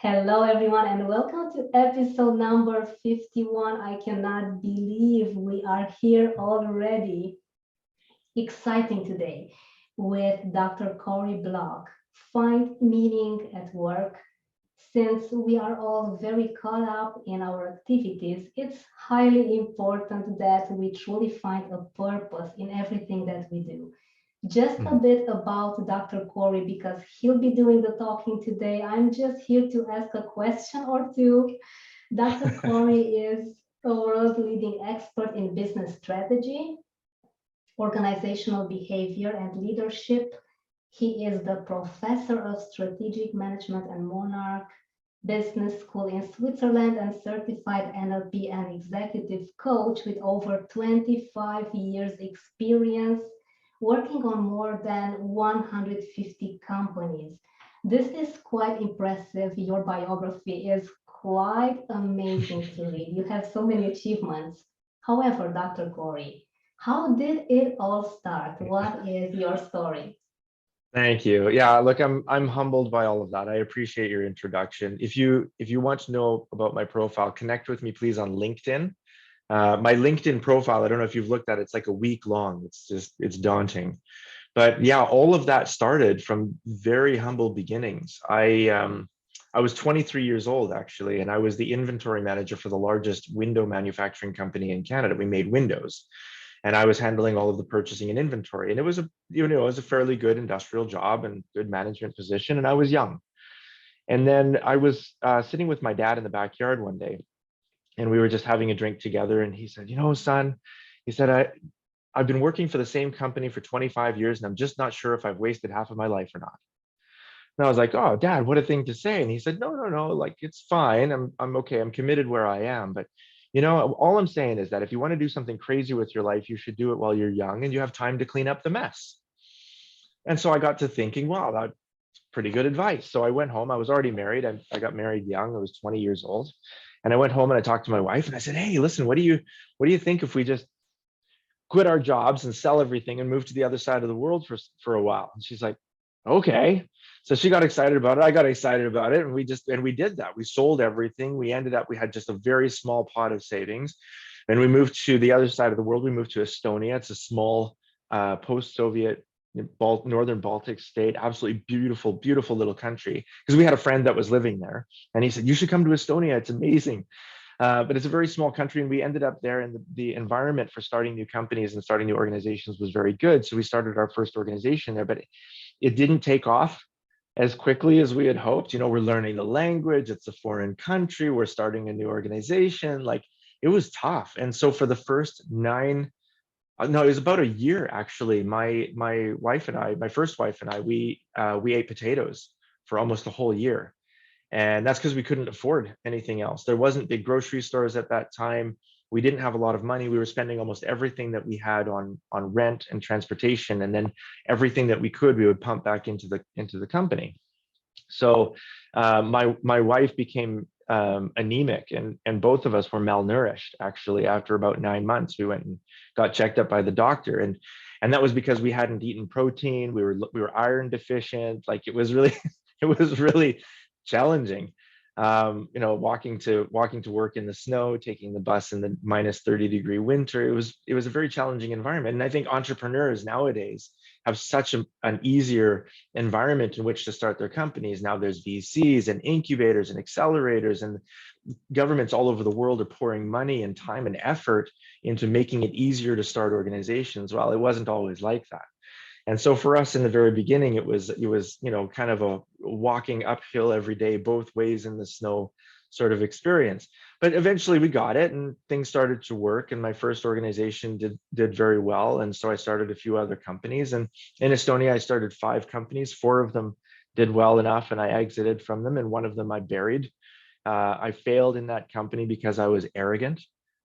Hello, everyone, and welcome to episode number 51. I cannot believe we are here already. Exciting today with Dr. Corrie Block. Find meaning at work. Since we are all very caught up in our activities, it's highly important that we truly find a purpose in everything that we do. Just a Mhm. bit about Dr. Corey because he'll be doing the talking today. I'm just here to ask a question or two. Dr. Corey is a world leading expert in business strategy, organizational behavior, and leadership. He is the professor of strategic management and Monarch Business School in Switzerland and certified NLP and executive coach with over 25 years experience working on more than 150 companies. This is quite impressive. Your biography is quite amazing to read. You have so many achievements. However, Dr. Corey, how did it all start? What is your story? Thank you. Yeah, look, I'm humbled by all of that. I appreciate your introduction. If you want to know about my profile, connect with me, please, on LinkedIn. My LinkedIn profile, I don't know if you've looked at it, it's like a week long. It's daunting. But yeah, all of that started from very humble beginnings. I was 23 years old actually, and I was the inventory manager for the largest window manufacturing company in Canada. We made windows. And I was handling all of the purchasing and inventory. And it was a fairly good industrial job and good management position. And I was young. And then I was sitting with my dad in the backyard one day, and we were just having a drink together. And he said, son, he said, I've been working for the same company for 25 years, and I'm just not sure if I've wasted half of my life or not. And I was like, oh, Dad, what a thing to say. And he said, no, like it's fine. I'm okay. I'm committed where I am. But all I'm saying is that if you want to do something crazy with your life, you should do it while you're young and you have time to clean up the mess. And so I got to thinking, wow, that's pretty good advice. So I went home. I was already married. I got married young. I was 20 years old. And I went home and I talked to my wife and I said, hey, listen, what do you think if we just quit our jobs and sell everything and move to the other side of the world for a while? And she's like, okay. So she got excited about it. I got excited about it. And we did that. We sold everything. We had just a very small pot of savings. And we moved to the other side of the world. We moved to Estonia. It's a small post-Soviet northern Baltic state, absolutely beautiful, beautiful little country. Because we had a friend that was living there, and he said, "You should come to Estonia. It's amazing." But it's a very small country, and we ended up there, and the environment for starting new companies and starting new organizations was very good. So we started our first organization there, but it didn't take off as quickly as we had hoped. We're learning the language, it's a foreign country, we're starting a new organization. Like it was tough. And so for the first no, it was about a year actually. My wife and I, my first wife and I, we ate potatoes for almost a whole year. And that's because we couldn't afford anything else. There wasn't big grocery stores at that time. We didn't have a lot of money. We were spending almost everything that we had on rent and transportation, and then everything that we could, we would pump back into the company. So my wife became anemic, and both of us were malnourished. Actually, after about 9 months, we went and got checked up by the doctor, and that was because we hadn't eaten protein. We were iron deficient. Like it was really it was really challenging. Walking to work in the snow, taking the bus in the minus 30-degree winter. It was a very challenging environment. And I think entrepreneurs nowadays have such an easier environment in which to start their companies. Now there's VCs and incubators and accelerators, and governments all over the world are pouring money and time and effort into making it easier to start organizations. Well, it wasn't always like that. And so for us in the very beginning, it was kind of a walking uphill every day, both ways in the snow sort of experience. But eventually we got it and things started to work. And my first organization did very well. And so I started a few other companies. And in Estonia, I started 5 companies. 4 of them did well enough and I exited from them. And one of them I buried. I failed in that company because I was arrogant.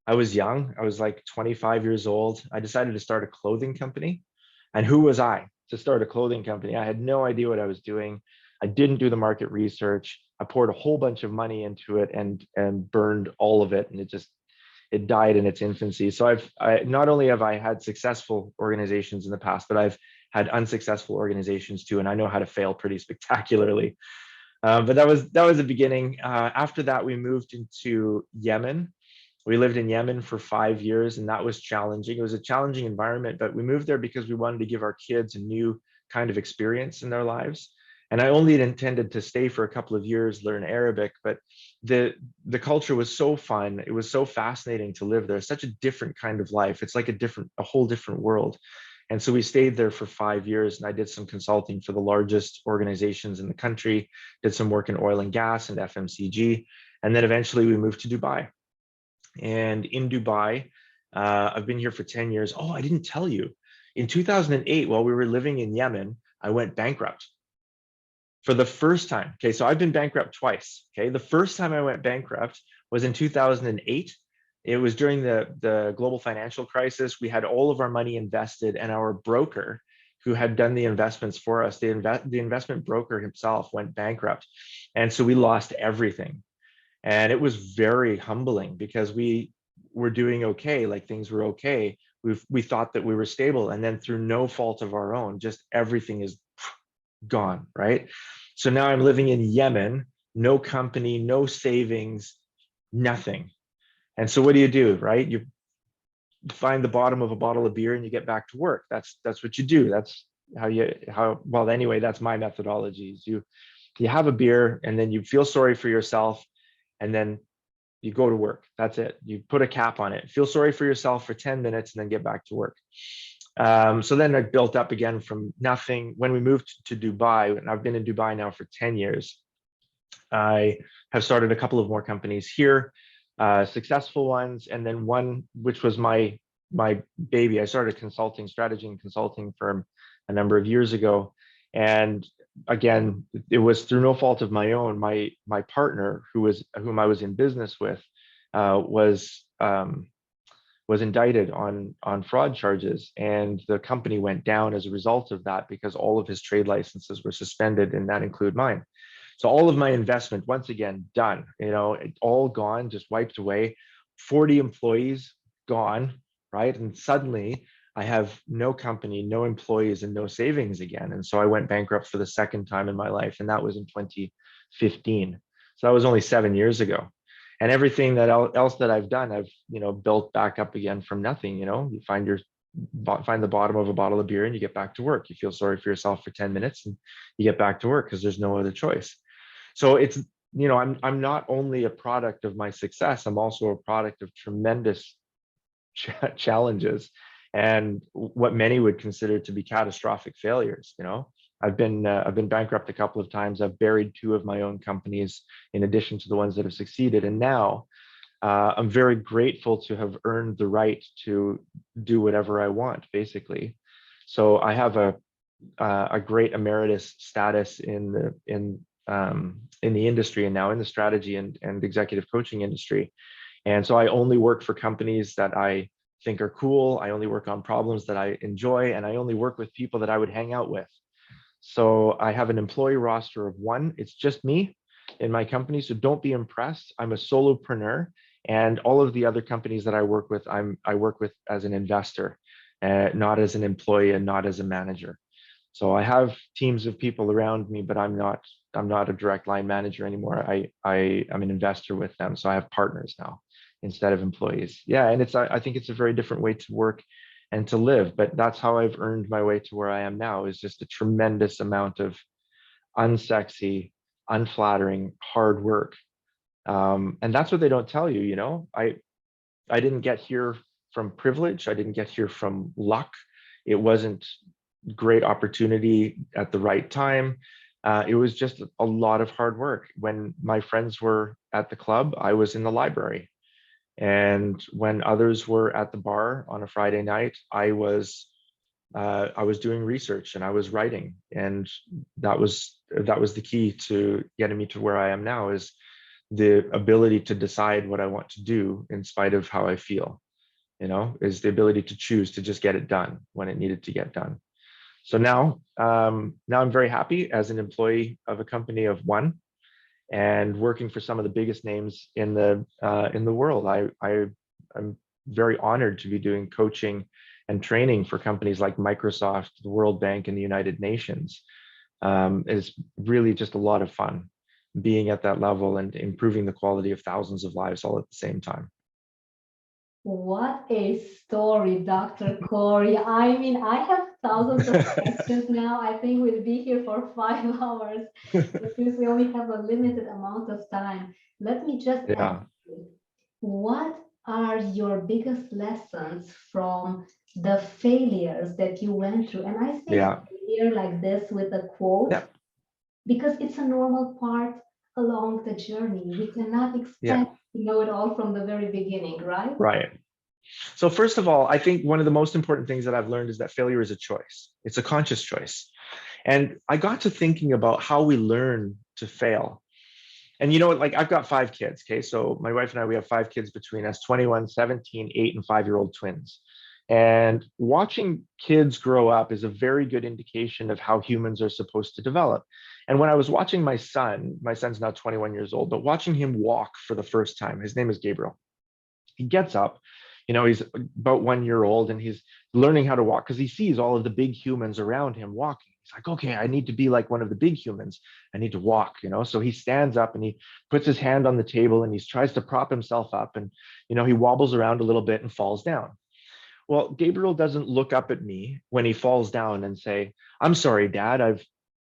I was young. I was like 25 years old. I decided to start a clothing company. And who was I to start a clothing company? I had no idea what I was doing. I didn't do the market research. I poured a whole bunch of money into it and burned all of it, and it died in its infancy. So not only have I had successful organizations in the past, but I've had unsuccessful organizations too, and I know how to fail pretty spectacularly. But that was the beginning. After that, we moved into Yemen. We lived in Yemen for 5 years, and that was challenging. It was a challenging environment, but we moved there because we wanted to give our kids a new kind of experience in their lives. And I only intended to stay for a couple of years, learn Arabic, but the culture was so fun. It was so fascinating to live there. Such a different kind of life. It's like a whole different world. And so we stayed there for 5 years, and I did some consulting for the largest organizations in the country, did some work in oil and gas and FMCG. And then eventually we moved to Dubai. And in Dubai, I've been here for 10 years. Oh, I didn't tell you. In 2008, while we were living in Yemen, I went bankrupt for the first time. Okay, so I've been bankrupt twice. Okay, the first time I went bankrupt was in 2008. It was during the global financial crisis. We had all of our money invested, and our broker, who had done the investments for us, the investment broker himself went bankrupt. And so we lost everything. And it was very humbling because we were doing okay, like things were okay. We thought that we were stable, and then through no fault of our own, just everything is gone, right? So now I'm living in Yemen, no company, no savings, nothing. And so what do, right? You find the bottom of a bottle of beer and you get back to work. That's what you do. That's well, anyway, that's my methodology. Is you have a beer and then you feel sorry for yourself, and then you go to work. That's it. You put a cap on it. Feel sorry for yourself for 10 minutes and then get back to work. So then I built up again from nothing. When we moved to Dubai, and I've been in Dubai now for 10 years, I have started a couple of more companies here, successful ones, and then one which was my baby. I started a consulting strategy and consulting firm a number of years ago, and again, it was through no fault of my own. My partner, whom I was in business with, was indicted on fraud charges, and the company went down as a result of that because all of his trade licenses were suspended, and that include mine. So all of my investment, once again, done, all gone, just wiped away. 40 employees gone, right? And suddenly I have no company, no employees, and no savings again. And so I went bankrupt for the second time in my life, and that was in 2015. So that was only 7 years ago. And everything else that I've done, I've built back up again from nothing. You find the bottom of a bottle of beer and you get back to work. You feel sorry for yourself for 10 minutes and you get back to work because there's no other choice. So it's, I'm not only a product of my success, I'm also a product of tremendous challenges and what many would consider to be catastrophic failures. I've been bankrupt a couple of times. I've buried 2 of my own companies in addition to the ones that have succeeded. And now I'm very grateful to have earned the right to do whatever I want, basically. So I have a great emeritus status in the industry, and now in the strategy and executive coaching industry. And so I only work for companies that I think are cool. I only work on problems that I enjoy, and I only work with people that I would hang out with. So I have an employee roster of 1. It's just me in my company. So don't be impressed. I'm a solopreneur, and all of the other companies that I work with, I work with as an investor, not as an employee and not as a manager. So I have teams of people around me, but I'm not a direct line manager anymore. I'm an investor with them. So I have partners now instead of employees. Yeah, and I think it's a very different way to work and to live, but that's how I've earned my way to where I am now, is just a tremendous amount of unsexy, unflattering, hard work. And that's what they don't tell you, I didn't get here from privilege. I didn't get here from luck. It wasn't great opportunity at the right time. It was just a lot of hard work. When my friends were at the club, I was in the library. And when others were at the bar on a Friday night, I was doing research and I was writing. And that was the key to getting me to where I am now, is the ability to decide what I want to do in spite of how I feel, is the ability to choose to just get it done when it needed to get done. So now I'm very happy as an employee of a company of 1 and working for some of the biggest names in the world. I'm very honored to be doing coaching and training for companies like Microsoft, the World Bank, and the United Nations. It's really just a lot of fun. being at that level and improving the quality of thousands of lives all at the same time. What a story, Dr. Corrie. I mean, I have thousands of questions now. I think we'll be here for 5 hours, but since we only have a limited amount of time, let me just ask Yeah. you, what are your biggest lessons from the failures that you went through? And I say Yeah. failure like this with a quote, Yeah. because it's a normal part along the journey. We cannot Yeah. expect to know it all from the very beginning, right? Right. So first of all, I think one of the most important things that I've learned is that failure is a choice. It's a conscious choice. And I got to thinking about how we learn to fail. And you know what, like I've got 5 kids, okay? So my wife and I, we have 5 kids between us, 21, 17, 8, and 5-year-old twins. And watching kids grow up is a very good indication of how humans are supposed to develop. And when I was watching my son's now 21 years old, but watching him walk for the first time, his name is Gabriel. He gets up, he's about 1 year old and he's learning how to walk because he sees all of the big humans around him walking. He's like, okay, I need to be like one of the big humans. I need to walk. So he stands up and he puts his hand on the table and he tries to prop himself up and, he wobbles around a little bit and falls down. Well, Gabriel doesn't look up at me when he falls down and say, I'm sorry, Dad,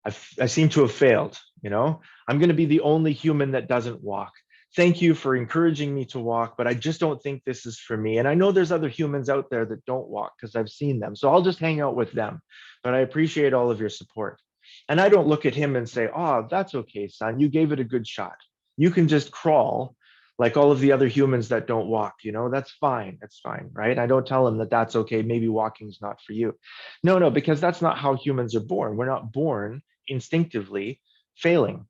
I seem to have failed. I'm going to be the only human that doesn't walk. Thank you for encouraging me to walk, but I just don't think this is for me. And I know there's other humans out there that don't walk because I've seen them. So I'll just hang out with them. But I appreciate all of your support. And I don't look at him and say, oh, that's okay, son. You gave it a good shot. You can just crawl like all of the other humans that don't walk. That's fine. That's fine, right? I don't tell him that that's okay. Maybe walking's not for you. No, because that's not how humans are born. We're not born instinctively failing.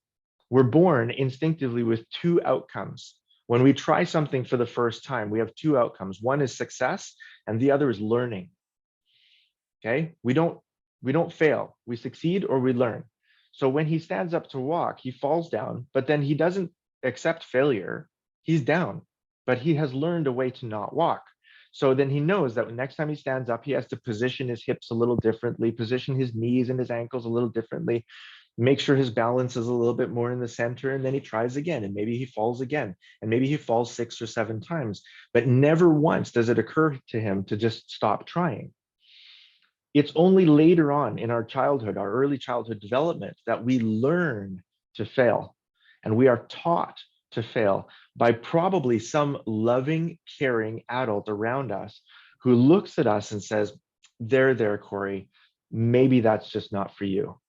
We're born instinctively with 2 outcomes. When we try something for the first time, we have 2 outcomes. One is success and the other is learning. Okay? We don't fail. We succeed or we learn. So when he stands up to walk, he falls down, but then he doesn't accept failure. He's down, but he has learned a way to not walk. So then he knows that next time he stands up, he has to position his hips a little differently, position his knees and his ankles a little differently, make sure his balance is a little bit more in the center, and then he tries again, and maybe he falls again, and maybe he falls 6 or 7 times, but never once does it occur to him to just stop trying. It's only later on in our childhood, our early childhood development, that we learn to fail, and we are taught to fail by probably some loving, caring adult around us who looks at us and says, there, Corrie, maybe that's just not for you.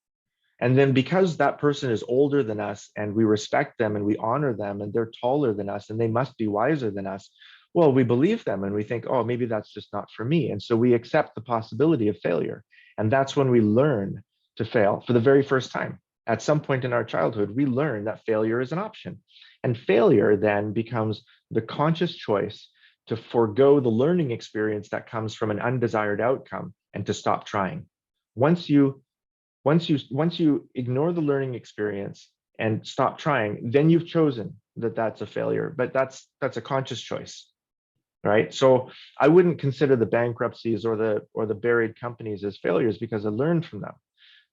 And then because that person is older than us and we respect them and we honor them and they're taller than us and they must be wiser than us, well, we believe them and we think, oh, maybe that's just not for me. And so we accept the possibility of failure. And that's when we learn to fail for the very first time. At some point in our childhood, we learn that failure is an option. And failure then becomes the conscious choice to forego the learning experience that comes from an undesired outcome and to stop trying. Once you ignore the learning experience and stop trying, then you've chosen that that's a failure, but that's a conscious choice, right? So I wouldn't consider the bankruptcies or the buried companies as failures because I learned from them.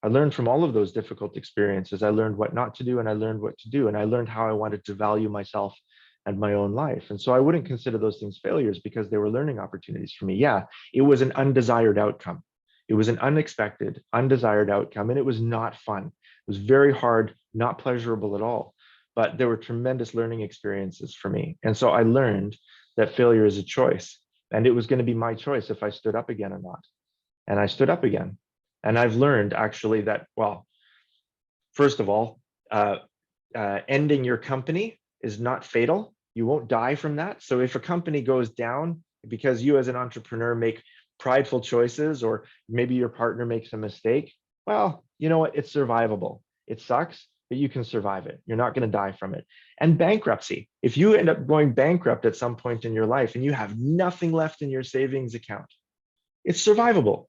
I learned from all of those difficult experiences. I learned what not to do and I learned what to do. And I learned how I wanted to value myself and my own life. And so I wouldn't consider those things failures because they were learning opportunities for me. Yeah, it was an undesired outcome. It was an unexpected, undesired outcome, and it was not fun. It was very hard, not pleasurable at all, but there were tremendous learning experiences for me. And so I learned that failure is a choice, and it was going to be my choice if I stood up again or not. And I stood up again. And I've learned actually that, well, first of all, ending your company is not fatal. You won't die from that. So if a company goes down because you as an entrepreneur make prideful choices, or maybe your partner makes a mistake, well, you know what? It's survivable. It sucks, but you can survive it. You're not going to die from it. And bankruptcy, if you end up going bankrupt at some point in your life and you have nothing left in your savings account, it's survivable.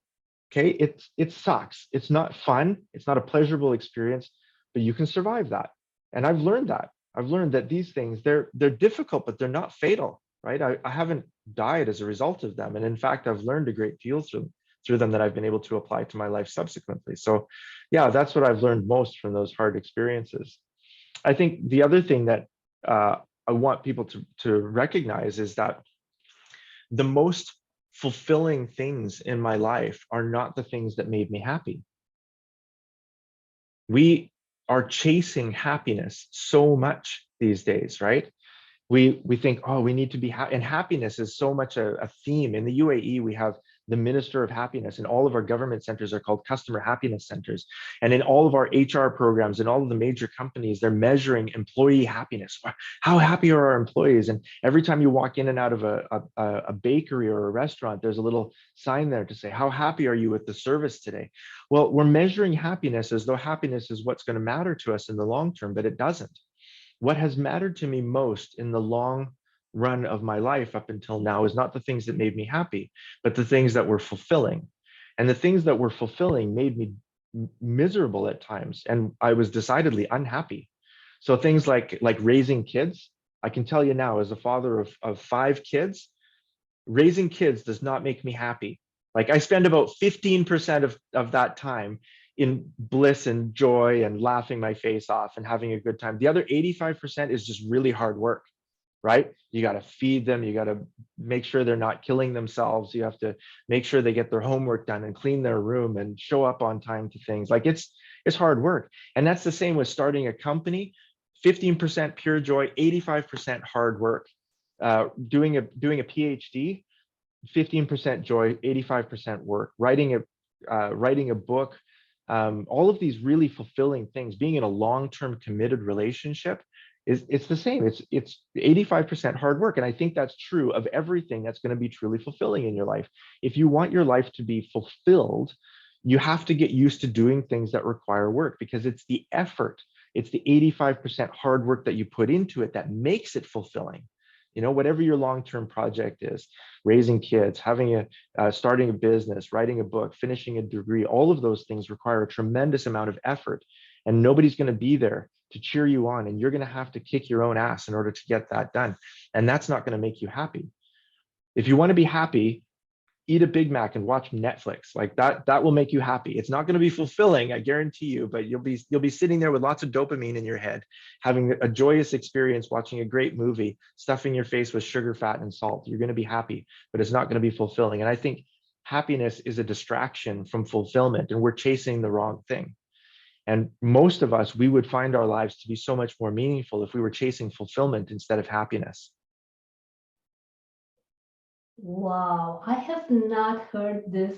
Okay, it sucks. It's not fun. It's not a pleasurable experience, but you can survive that. And I've learned that. I've learned that these things, they're difficult, but they're not fatal, right? I haven't died as a result of them. And in fact, I've learned a great deal through them that I've been able to apply to my life subsequently. So yeah, that's what I've learned most from those hard experiences. I think the other thing that I want people to recognize is that the most fulfilling things in my life are not the things that made me happy. We are chasing happiness so much these days, right? We think, oh, we need to be happy, and happiness is so much a theme. In the UAE, we have the Minister of Happiness, and all of our government centers are called customer happiness centers. And in all of our HR programs and all of the major companies, they're measuring employee happiness. How happy are our employees? And every time you walk in and out of a bakery or a restaurant, there's a little sign there to say, how happy are you with the service today? Well, we're measuring happiness as though happiness is what's going to matter to us in the long term, but it doesn't. What has mattered to me most in the long run of my life up until now is not the things that made me happy, but the things that were fulfilling. And the things that were fulfilling made me miserable at times, and I was decidedly unhappy. So things like raising kids, I can tell you now, as a father of 5 kids, raising kids does not make me happy. Like, I spend about 15% of that time in bliss and joy and laughing my face off and having a good time. The other 85% is just really hard work, right? You got to feed them. You got to make sure they're not killing themselves. You have to make sure they get their homework done and clean their room and show up on time to things. Like, it's hard work. And that's the same with starting a company. 15% pure joy, 85% hard work. Doing a PhD, 15% joy, 85% work. Writing a book, all of these really fulfilling things. Being in a long-term committed relationship it's the same. It's 85% hard work, and I think that's true of everything that's going to be truly fulfilling in your life. If you want your life to be fulfilled, you have to get used to doing things that require work, because it's the effort, it's the 85% hard work that you put into it that makes it fulfilling. You know, whatever your long-term project is, raising kids, having starting a business, writing a book, finishing a degree, all of those things require a tremendous amount of effort, and nobody's going to be there to cheer you on, and you're going to have to kick your own ass in order to get that done. And that's not going to make you happy. If you want to be happy, eat a Big Mac and watch Netflix. Like that will make you happy. It's not going to be fulfilling, I guarantee you, but you'll be sitting there with lots of dopamine in your head, having a joyous experience, watching a great movie, stuffing your face with sugar, fat, and salt. You're going to be happy, but it's not going to be fulfilling. And I think happiness is a distraction from fulfillment, and we're chasing the wrong thing. And most of us, we would find our lives to be so much more meaningful if we were chasing fulfillment instead of happiness. Wow, I have not heard this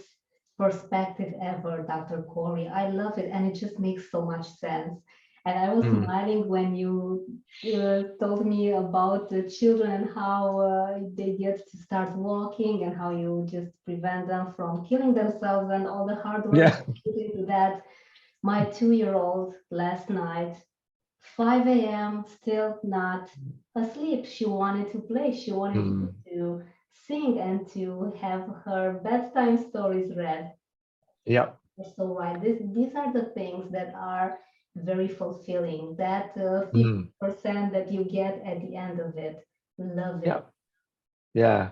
perspective ever, Dr. Corey. I love it, and it just makes so much sense. And I was smiling when you told me about the children and how they get to start walking and how you just prevent them from killing themselves and all the hard work Yeah. put into that. My 2-year-old last night, 5 a.m., still not asleep. She wanted to play. She wanted to sing and to have her bedtime stories read. Yeah. So right, these are the things that are very fulfilling. That 50% that you get at the end of it. Love Yeah. it. Yeah.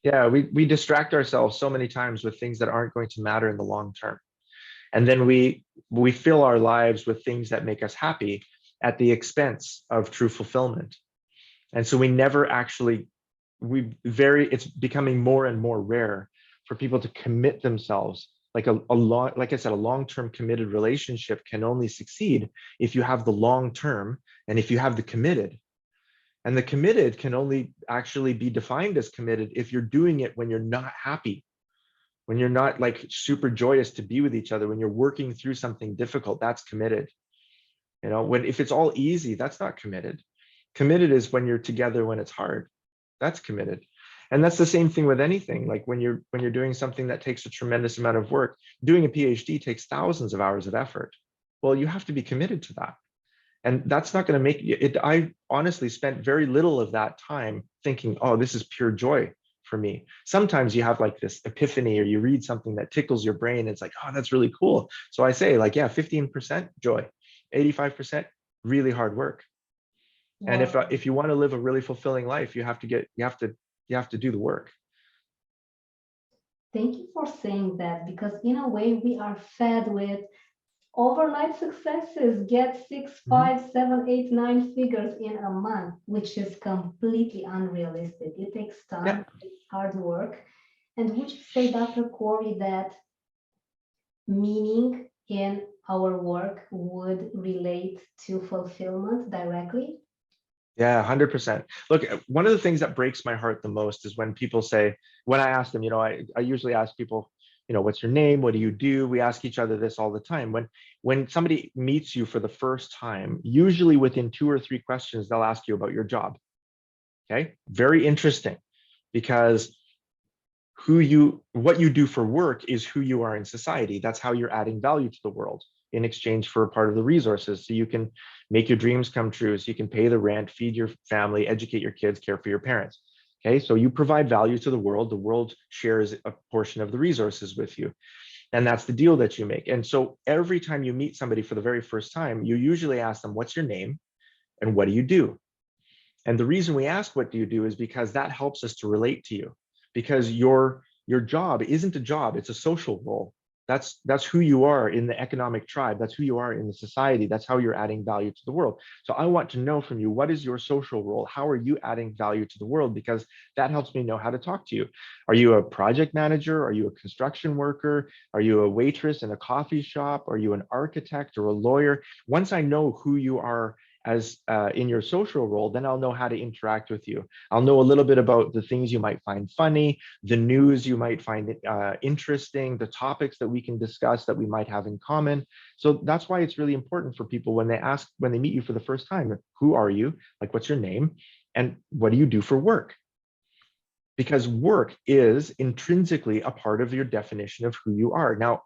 Yeah. We distract ourselves so many times with things that aren't going to matter in the long term. And then we fill our lives with things that make us happy at the expense of true fulfillment. And so we never actually, it's becoming more and more rare for people to commit themselves. Like like I said, a long-term committed relationship can only succeed if you have the long term and if you have the committed. And the committed can only actually be defined as committed if you're doing it when you're not happy, when you're not like super joyous to be with each other, when you're working through something difficult. That's committed. You know, if it's all easy, that's not committed. Committed is when you're together when it's hard. That's committed. And that's the same thing with anything. Like when you're doing something that takes a tremendous amount of work, doing a PhD takes thousands of hours of effort. Well, you have to be committed to that. And that's not going to make it. I honestly spent very little of that time thinking, oh, this is pure joy for me. Sometimes you have like this epiphany, or you read something that tickles your brain. It's like, oh, that's really cool. So I say, like, yeah, 15% joy, 85% really hard work. And if you want to live a really fulfilling life, you have to do the work. Thank you for saying that, because in a way we are fed with Overnight successes get 6, Mhm. 5, 7, 8, 9 figures in a month, which is completely unrealistic. It takes Yeah. time, it's hard work. And would you say, Dr. Corey, that meaning in our work would relate to fulfillment directly? Yeah, 100%. Look, one of the things that breaks my heart the most is when people say, when I ask them, I usually ask people, what's your name? What do you do? We ask each other this all the time. When somebody meets you for the first time, usually within 2 or 3 questions, they'll ask you about your job. Okay, very interesting, because what you do for work is who you are in society. That's how you're adding value to the world in exchange for a part of the resources. So you can make your dreams come true, so you can pay the rent, feed your family, educate your kids, care for your parents. Okay, so you provide value to the world shares a portion of the resources with you. And that's the deal that you make. And so every time you meet somebody for the very first time, you usually ask them, what's your name and what do you do? And the reason we ask what do you do is because that helps us to relate to you, because your job isn't a job, it's a social role. That's who you are in the economic tribe. That's who you are in the society. That's how you're adding value to the world. So I want to know from you, what is your social role? How are you adding value to the world? Because that helps me know how to talk to you. Are you a project manager? Are you a construction worker? Are you a waitress in a coffee shop? Are you an architect or a lawyer? Once I know who you are as in your social role, then I'll know how to interact with you. I'll know a little bit about the things you might find funny, the news you might find interesting, the topics that we can discuss that we might have in common. So that's why it's really important for people when they meet you for the first time, who are you? Like, what's your name? And what do you do for work? Because work is intrinsically a part of your definition of who you are. Now,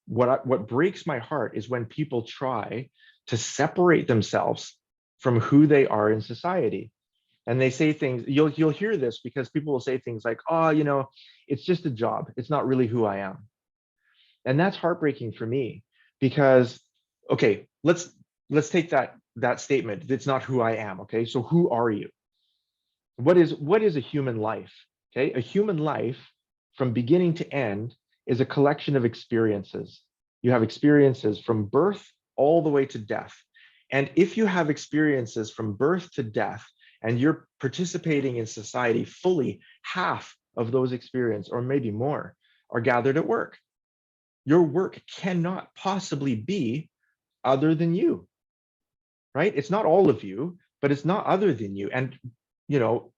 what breaks my heart is when people try to separate themselves from who they are in society. And they say things, you'll hear this because people will say things like, oh, it's just a job, it's not really who I am. And that's heartbreaking for me, because, okay, let's take that statement, it's not who I am. Okay, so who are you? What is a human life? Okay, a human life from beginning to end is a collection of experiences. You have experiences from birth all the way to death. And if you have experiences from birth to death and you're participating in society fully, half of those experiences, or maybe more, are gathered at work. Your work cannot possibly be other than you, right? It's not all of you, but it's not other than you. And, you know,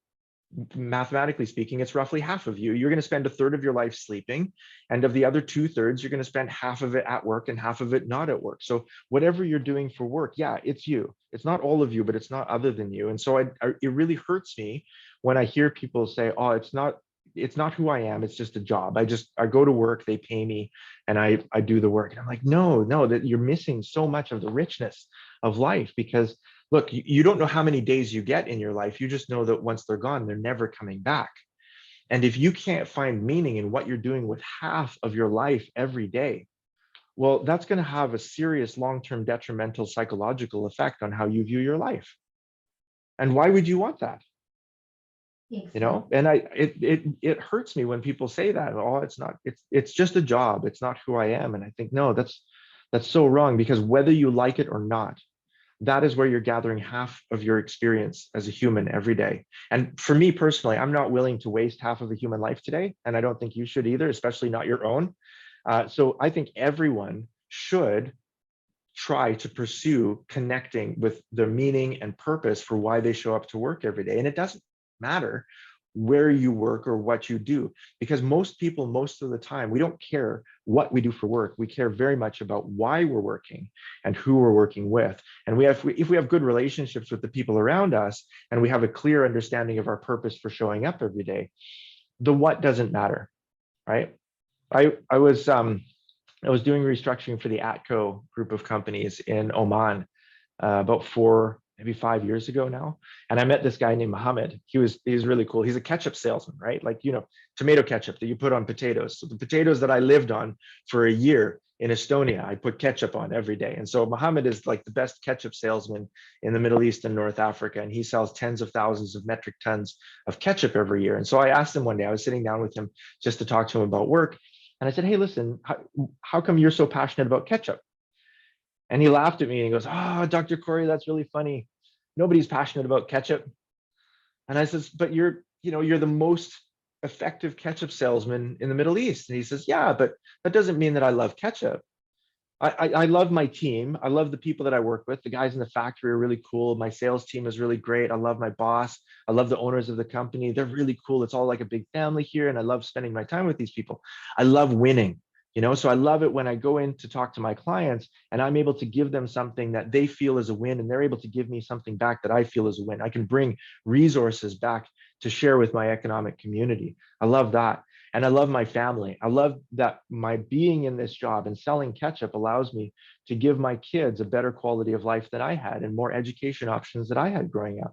mathematically speaking, it's roughly half of you. You're going to spend a third of your life sleeping, and of the other 2/3, you're going to spend half of it at work and half of it not at work. So whatever you're doing for work, yeah, it's you. It's not all of you, but it's not other than you. And so it really hurts me when I hear people say, "Oh, it's not who I am. It's just a job. I go to work, they pay me, and I do the work." And I'm like, no, that you're missing so much of the richness of life, because look, you don't know how many days you get in your life. You just know that once they're gone, they're never coming back. And if you can't find meaning in what you're doing with half of your life every day, well, that's going to have a serious long-term detrimental psychological effect on how you view your life. And why would you want that? Exactly. And it hurts me when people say that. Oh, it's just a job, it's not who I am. And I think, no, that's so wrong, because whether you like it or not, that is where you're gathering half of your experience as a human every day. And for me personally, I'm not willing to waste half of a human life today. And I don't think you should either, especially not your own. So I think everyone should try to pursue connecting with the meaning and purpose for why they show up to work every day. And it doesn't matter where you work or what you do, because most people, most of the time, we don't care what we do for work. We care very much about why we're working and who we're working with. And if we have good relationships with the people around us, and we have a clear understanding of our purpose for showing up every day, the what doesn't matter, right? I was doing restructuring for the ATCO group of companies in Oman about 4, maybe 5 years ago now. And I met this guy named Mohammed. He's really cool. He's a ketchup salesman, right? Like, tomato ketchup that you put on potatoes. So the potatoes that I lived on for a year in Estonia, I put ketchup on every day. And so Mohammed is like the best ketchup salesman in the Middle East and North Africa. And he sells tens of thousands of metric tons of ketchup every year. And so I asked him one day, I was sitting down with him just to talk to him about work. And I said, hey, listen, how come you're so passionate about ketchup? And he laughed at me and he goes, "Oh, Dr. Corey, that's really funny. Nobody's passionate about ketchup." And I says, "But you're the most effective ketchup salesman in the Middle East." And he says, "Yeah, but that doesn't mean that I love ketchup. I love my team. I love the people that I work with. The guys in the factory are really cool. My sales team is really great. I love my boss. I love the owners of the company. They're really cool. It's all like a big family here. And I love spending my time with these people. I love winning, so I love it when I go in to talk to my clients and I'm able to give them something that they feel is a win, and they're able to give me something back that I feel is a win. I can bring resources back to share with my economic community. I love that. And I love my family. I love that my being in this job and selling ketchup allows me to give my kids a better quality of life than I had and more education options that I had growing up.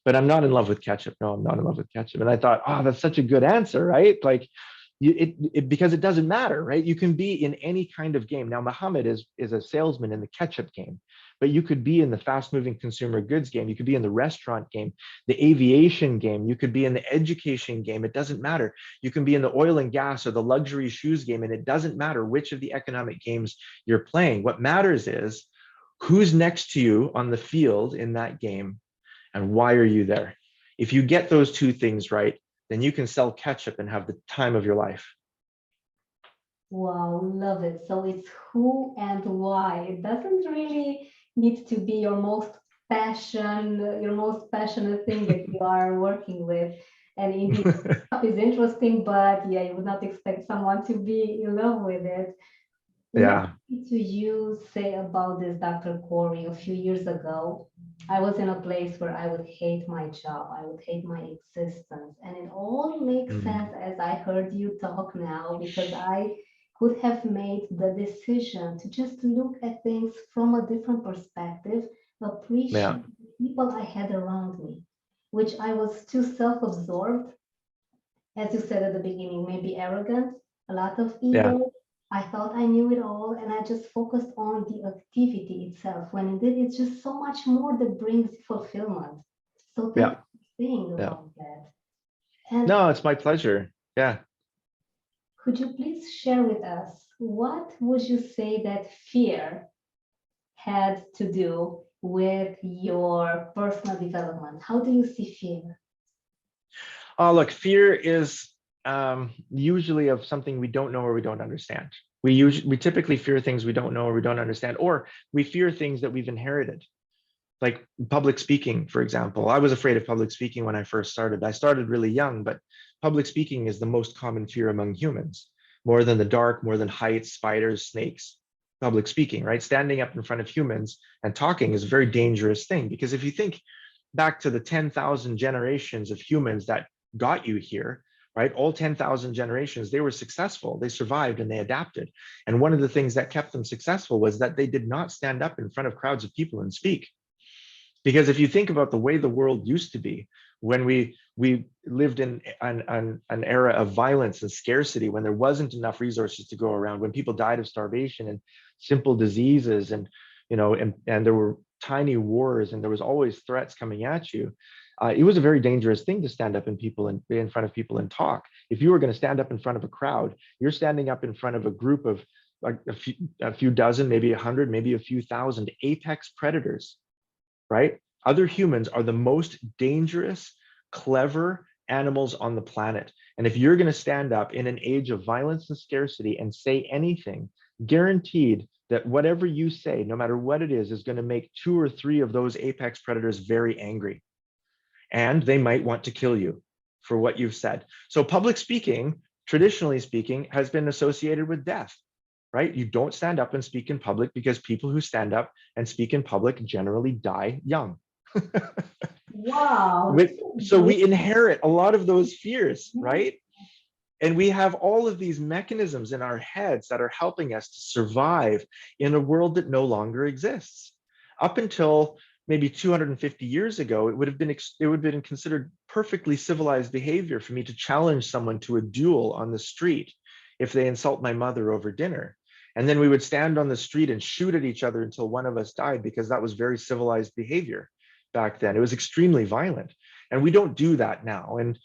But I'm not in love with ketchup. No, I'm not in love with ketchup." And I thought, oh, that's such a good answer, right? Like, because it doesn't matter, right? You can be in any kind of game. Now, Muhammad is a salesman in the ketchup game, but you could be in the fast moving consumer goods game. You could be in the restaurant game, the aviation game. You could be in the education game. It doesn't matter. You can be in the oil and gas or the luxury shoes game. And it doesn't matter which of the economic games you're playing. What matters is who's next to you on the field in that game and why are you there? If you get those two things right, then you can sell ketchup and have the time of your life. Wow, love it. So it's who and why. It doesn't really need to be your most passionate thing that you are working with. And indeed, is interesting, but yeah, you would not expect someone to be in love with it. What Yeah. did you say about this, Dr. Corey, a few years ago? I was in a place where I would hate my job, I would hate my existence. And it all makes Mm. sense as I heard you talk now, because I could have made the decision to just look at things from a different perspective, Yeah. appreciate the people I had around me, which I was too self absorbed, as you said at the beginning, maybe arrogant, a lot of Yeah. ego. I thought I knew it all and I just focused on the activity itself, when indeed it's just so much more that brings fulfillment. So thank you Yeah. for saying Yeah. about that. And No, it's my pleasure. Yeah. could you please share with us, what would you say that fear had to do with your personal development? How do you see fear? Oh, look, fear is usually of something we don't know or we don't understand. We typically fear things we don't know or we don't understand, or we fear things that we've inherited, like public speaking, for example. I was afraid of public speaking when I first started. I started really young, but public speaking is the most common fear among humans, more than the dark, more than heights, spiders, snakes. Public speaking, right? Standing up in front of humans and talking is a very dangerous thing, because if you think back to the 10,000 generations of humans that got you here, right? All 10,000 generations, they were successful, they survived and they adapted. And one of the things that kept them successful was that they did not stand up in front of crowds of people and speak. Because if you think about the way the world used to be, when we lived in an era of violence and scarcity, when there wasn't enough resources to go around, when people died of starvation and simple diseases, and and there were tiny wars, and there was always threats coming at you, it was a very dangerous thing to stand up in front of people and talk. If you were going to stand up in front of a crowd, you're standing up in front of a group of like a few dozen, maybe 100, maybe a few thousand apex predators, right? Other humans are the most dangerous, clever animals on the planet. And if you're going to stand up in an age of violence and scarcity and say anything, guaranteed that whatever you say, no matter what it is going to make two or three of those apex predators very angry. And they might want to kill you for what you've said. So public speaking, traditionally speaking, has been associated with death, right? You don't stand up and speak in public, because people who stand up and speak in public generally die young. Wow, this is So great. we inherit a lot of those fears, right? And we have all of these mechanisms in our heads that are helping us to survive in a world that no longer exists. Up until maybe 250 years ago, it would have been considered perfectly civilized behavior for me to challenge someone to a duel on the street if they insult my mother over dinner. And then we would stand on the street and shoot at each other until one of us died, because that was very civilized behavior back then. It was extremely violent. And we don't do that now. And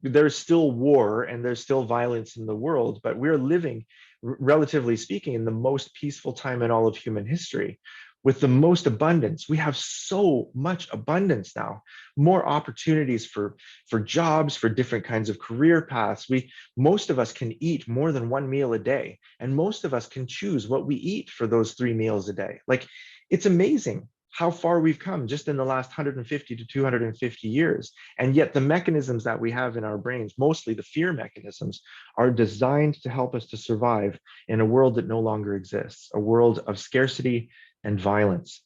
there's still war and there's still violence in the world, but we're living relatively speaking, in the most peaceful time in all of human history, with the most abundance. We have so much abundance now, more opportunities for jobs, for different kinds of career paths. Most of us can eat more than one meal a day, and most of us can choose what we eat for those 3 meals a day. Like, it's amazing how far we've come just in the last 150 to 250 years. And yet the mechanisms that we have in our brains, mostly the fear mechanisms, are designed to help us to survive in a world that no longer exists, a world of scarcity and violence.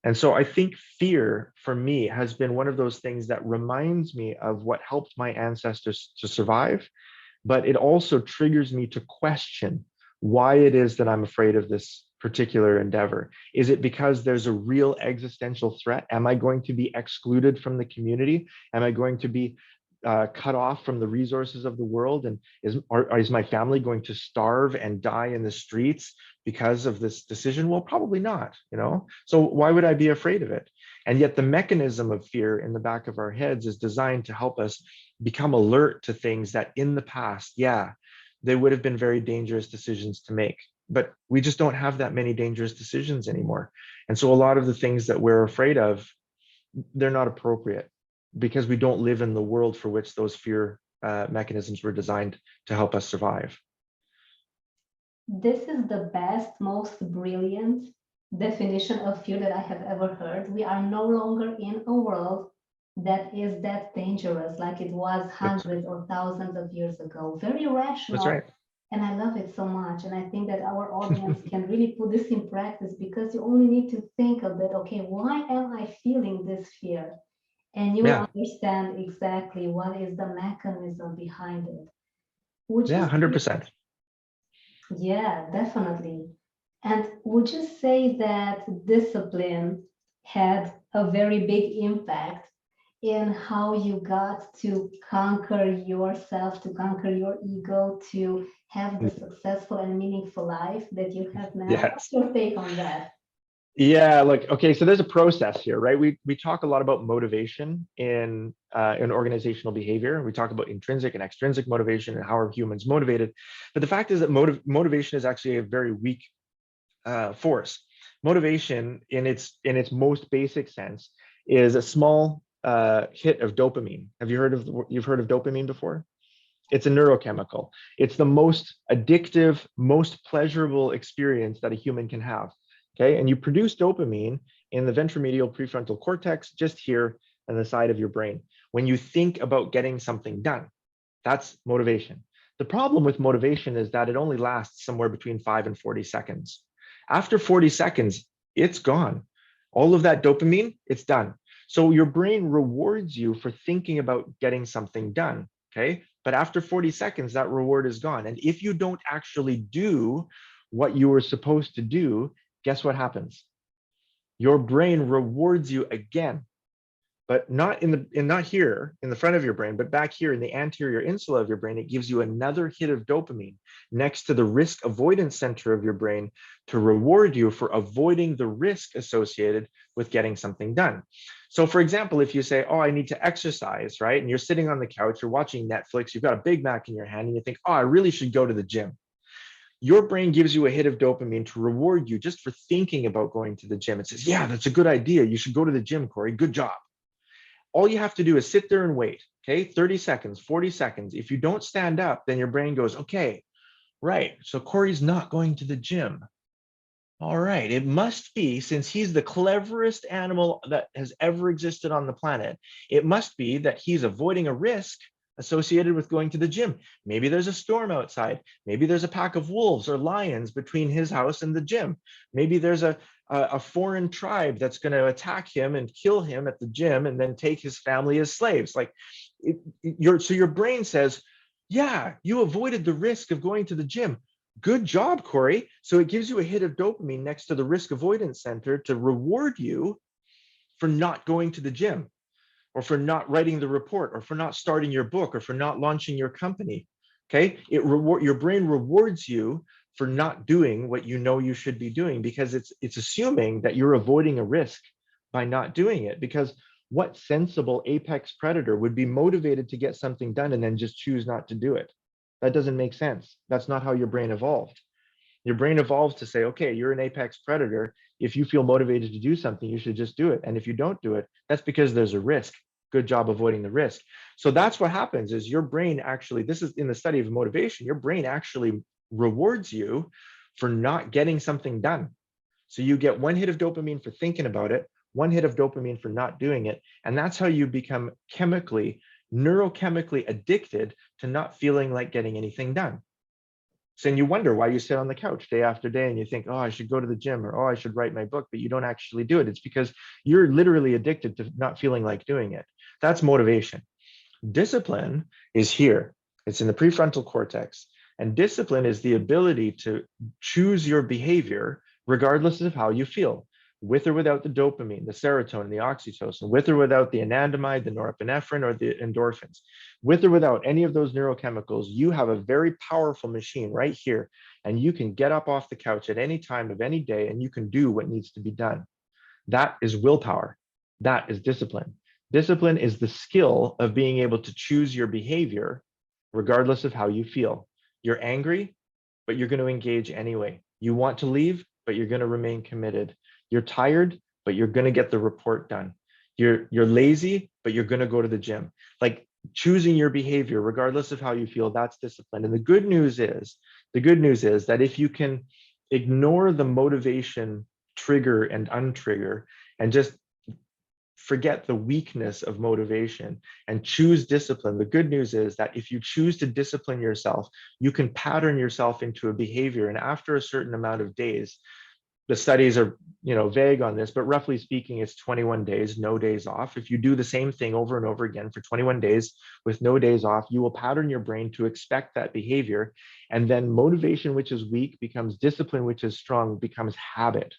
And so I think fear for me has been one of those things that reminds me of what helped my ancestors to survive, but it also triggers me to question why it is that I'm afraid of this particular endeavor. Is it because there's a real existential threat? Am I going to be excluded from the community? Am I going to be cut off from the resources of the world? And is my family going to starve and die in the streets because of this decision? Well, probably not, you know? So why would I be afraid of it? And yet the mechanism of fear in the back of our heads is designed to help us become alert to things that in the past, yeah, they would have been very dangerous decisions to make. But we just don't have that many dangerous decisions anymore. And so a lot of the things that we're afraid of, they're not appropriate because we don't live in the world for which those fear mechanisms were designed to help us survive. This is the best, most brilliant definition of fear that I have ever heard. We are no longer in a world that is that dangerous like it was hundreds or thousands of years ago. Very That's rational. right. And I love it so much. And I think that our audience can really put this in practice, because you only need to think a bit, okay, why am I feeling this fear? And you Yeah. understand exactly what is the mechanism behind it. Would you Yeah, 100%. Yeah, definitely. And would you say that discipline had a very big impact in how you got to conquer yourself, to conquer your ego, to have the successful and meaningful life that you have now? What's Yes. your take on that? Yeah, like, okay, so there's a process here, right? We talk a lot about motivation in organizational behavior. We talk about intrinsic and extrinsic motivation and how are humans motivated. But the fact is that motivation is actually a very weak force. Motivation, in its most basic sense, is a small hit of dopamine. You've heard of dopamine before? It's a neurochemical. It's the most addictive, most pleasurable experience that a human can have. Okay, and you produce dopamine in the ventromedial prefrontal cortex, just here on the side of your brain, when you think about getting something done. That's motivation. The problem with motivation is that it only lasts somewhere between 5 and 40 seconds. After 40 seconds, it's gone. All of that dopamine, it's done. So your brain rewards you for thinking about getting something done, okay? But after 40 seconds, that reward is gone. And if you don't actually do what you were supposed to do, guess what happens? Your brain rewards you again, but not here in the front of your brain, but back here in the anterior insula of your brain. It gives you another hit of dopamine next to the risk avoidance center of your brain to reward you for avoiding the risk associated with getting something done. So for example, if you say, oh, I need to exercise, right? And you're sitting on the couch, you're watching Netflix, you've got a Big Mac in your hand, and you think, oh, I really should go to the gym. Your brain gives you a hit of dopamine to reward you just for thinking about going to the gym. It says, yeah, that's a good idea. You should go to the gym, Corey. Good job. All you have to do is sit there and wait, okay? 30 seconds, 40 seconds. If you don't stand up, then your brain goes, okay, right, so Corey's not going to the gym. All right, it must be, since he's the cleverest animal that has ever existed on the planet, it must be that he's avoiding a risk associated with going to the gym. Maybe there's a storm outside. Maybe there's a pack of wolves or lions between his house and the gym. Maybe there's a foreign tribe that's going to attack him and kill him at the gym and then take his family as slaves. Like so your brain says, yeah, you avoided the risk of going to the gym. Good job, Corey. So it gives you a hit of dopamine next to the risk avoidance center to reward you for not going to the gym, or for not writing the report, or for not starting your book, or for not launching your company. Okay, your brain rewards you for not doing what you know you should be doing, because it's assuming that you're avoiding a risk by not doing it. Because what sensible apex predator would be motivated to get something done and then just choose not to do it? That doesn't make sense. That's not how your brain evolved. Your brain evolved to say, okay, you're an apex predator. If you feel motivated to do something, you should just do it. And if you don't do it, that's because there's a risk. Good job avoiding the risk. So that's what happens is your brain actually, this is in the study of motivation, your brain actually rewards you for not getting something done. So you get one hit of dopamine for thinking about it, one hit of dopamine for not doing it. And that's how you become neurochemically addicted to not feeling like getting anything done. So then you wonder why you sit on the couch day after day and you think, oh, I should go to the gym, or oh, I should write my book, but you don't actually do it. It's because you're literally addicted to not feeling like doing it. That's motivation. Discipline is here. It's in the prefrontal cortex. And discipline is the ability to choose your behavior regardless of how you feel, with or without the dopamine, the serotonin, the oxytocin, with or without the anandamide, the norepinephrine, or the endorphins, with or without any of those neurochemicals. You have a very powerful machine right here, and you can get up off the couch at any time of any day, and you can do what needs to be done. That is willpower. That is discipline. Discipline is the skill of being able to choose your behavior regardless of how you feel. You're angry, but you're going to engage anyway. You want to leave, but you're going to remain committed. You're tired, but you're going to get the report done. You're lazy, but you're going to go to the gym. Like, choosing your behavior regardless of how you feel, that's discipline. And the good news is that if you can ignore the motivation trigger and untrigger and just forget the weakness of motivation and choose discipline, the good news is that if you choose to discipline yourself, you can pattern yourself into a behavior. And after a certain amount of days, the studies are, vague on this, but roughly speaking, it's 21 days, no days off. If you do the same thing over and over again for 21 days with no days off, you will pattern your brain to expect that behavior. And then motivation, which is weak, becomes discipline, which is strong, becomes habit.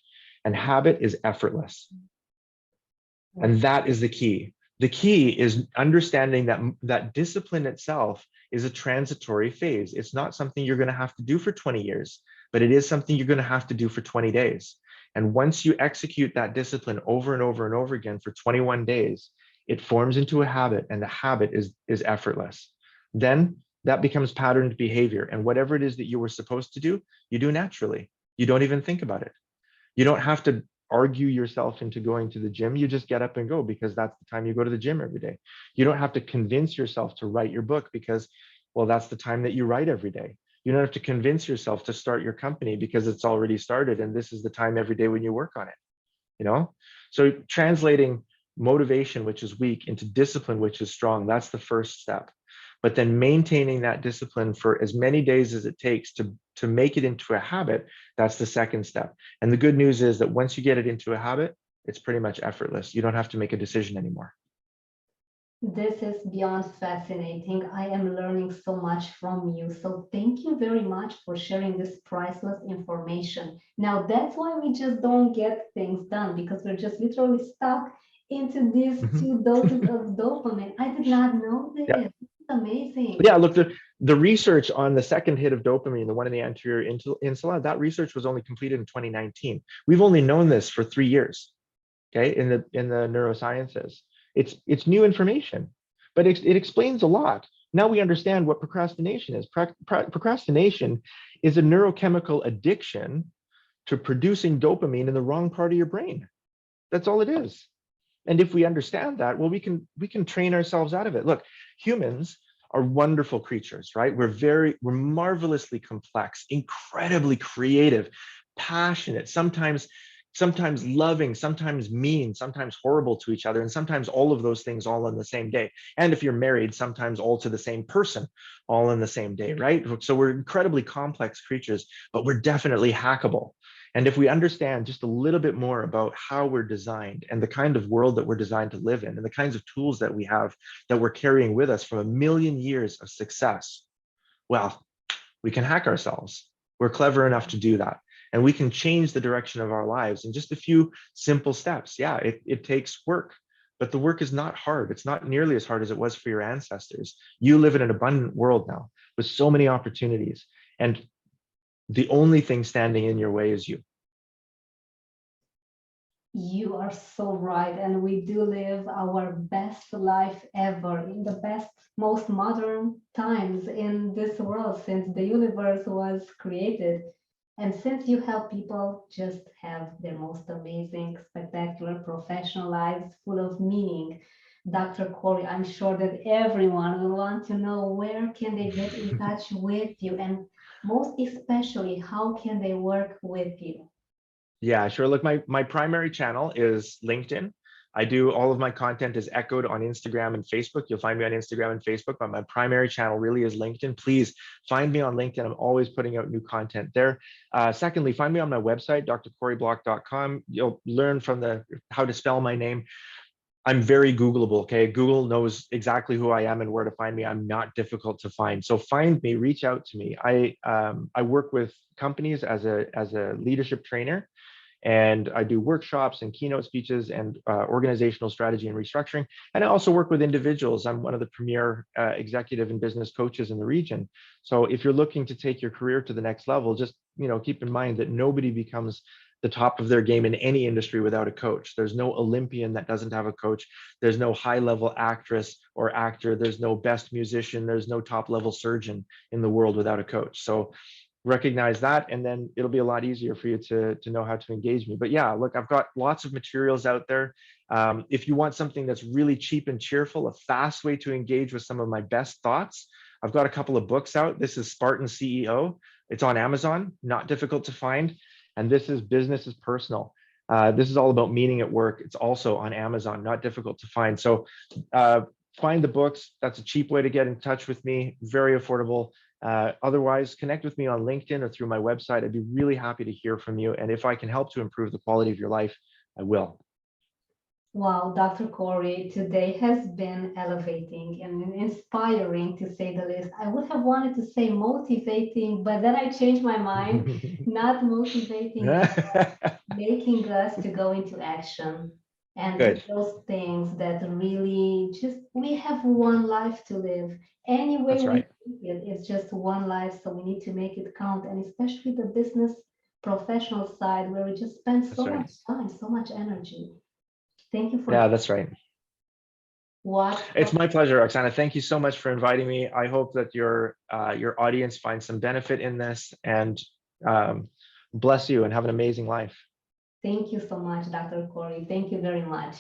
And habit is effortless. And that is the key. The key is understanding that discipline itself is a transitory phase. It's not something you're going to have to do for 20 years, but it is something you're going to have to do for 20 days. And once you execute that discipline over and over and over again for 21 days, it forms into a habit, and the habit is effortless. Then that becomes patterned behavior. And whatever it is that you were supposed to do, you do naturally. You don't even think about it. You don't have to argue yourself into going to the gym. You just get up and go because that's the time you go to the gym every day. You don't have to convince yourself to write your book because, well, that's the time that you write every day. You don't have to convince yourself to start your company because it's already started and this is the time every day when you work on it, So translating motivation, which is weak, into discipline, which is strong, that's the first step. But then maintaining that discipline for as many days as it takes to make it into a habit, that's the second step. And the good news is that once you get it into a habit, it's pretty much effortless. You don't have to make a decision anymore. This is beyond fascinating. I am learning so much from you. So thank you very much for sharing this priceless information. Now, that's why we just don't get things done, because we're just literally stuck into these two doses of dopamine. I did not know this. Yeah. It's amazing. Yeah, look, the research on the second hit of dopamine, the one in the anterior insula, that research was only completed in 2019. We've only known this for 3 years, okay, in the neurosciences. It's new information, but it explains a lot. Now we understand what procrastination is. Procrastination is a neurochemical addiction to producing dopamine in the wrong part of your brain. That's all it is. And if we understand that, well, we can train ourselves out of it. Look, humans are wonderful creatures, right? We're marvelously complex, incredibly creative, passionate, sometimes loving, sometimes mean, sometimes horrible to each other, and sometimes all of those things all in the same day. And if you're married, sometimes all to the same person all in the same day, right? So we're incredibly complex creatures, but we're definitely hackable. And if we understand just a little bit more about how we're designed and the kind of world that we're designed to live in and the kinds of tools that we have that we're carrying with us from a million years of success, well, we can hack ourselves. We're clever enough to do that. And we can change the direction of our lives in just a few simple steps. Yeah, it takes work, but the work is not hard. It's not nearly as hard as it was for your ancestors. You live in an abundant world now with so many opportunities. And the only thing standing in your way is you. You are so right. And we do live our best life ever in the best, most modern times in this world since the universe was created. And since you help people just have their most amazing, spectacular professional lives full of meaning, Dr. Corrie, I'm sure that everyone will want to know where can they get in touch with you, and most especially, how can they work with you? Yeah, sure. Look, my primary channel is LinkedIn. I do all of my content is echoed on Instagram and Facebook. You'll find me on Instagram and Facebook, but my primary channel really is LinkedIn. Please find me on LinkedIn. I'm always putting out new content there. Secondly, find me on my website, drcorrieblock.com. You'll learn from how to spell my name. I'm very Googleable, okay? Google knows exactly who I am and where to find me. I'm not difficult to find. So find me, reach out to me. I work with companies as a leadership trainer, and I do workshops and keynote speeches and organizational strategy and restructuring. And I also work with individuals. I'm one of the premier executive and business coaches in the region. So if you're looking to take your career to the next level, just keep in mind that nobody becomes the top of their game in any industry without a coach. There's no Olympian that doesn't have a coach. There's no high-level actress or actor. There's no best musician. There's no top-level surgeon in the world without a coach. So recognize that, and then it'll be a lot easier for you to know how to engage me. But yeah, look, I've got lots of materials out there. If you want something that's really cheap and cheerful, a fast way to engage with some of my best thoughts, I've got a couple of books out. This is Spartan CEO. It's on Amazon, not difficult to find. And this is Business is Personal. This is all about meaning at work. It's also on Amazon, not difficult to find. So find the books. That's a cheap way to get in touch with me, very affordable. Otherwise, connect with me on LinkedIn or through my website. I'd be really happy to hear from you. And if I can help to improve the quality of your life, I will. Wow, Dr. Corrie, today has been elevating and inspiring, to say the least. I would have wanted to say motivating, but then I changed my mind. Not motivating, making us to go into action and do Good. those things that really just, we have one life to live. Anyway, That's we right. live it, it's just one life, so we need to make it count. And especially the business professional side, where we just spend That's so right. much time, so much energy. Thank you for Yeah, that's right. what. It's my pleasure, Oksana. Thank you so much for inviting me. I hope that your audience finds some benefit in this, and bless you and have an amazing life. Thank you so much, Dr. Corrie. Thank you very much.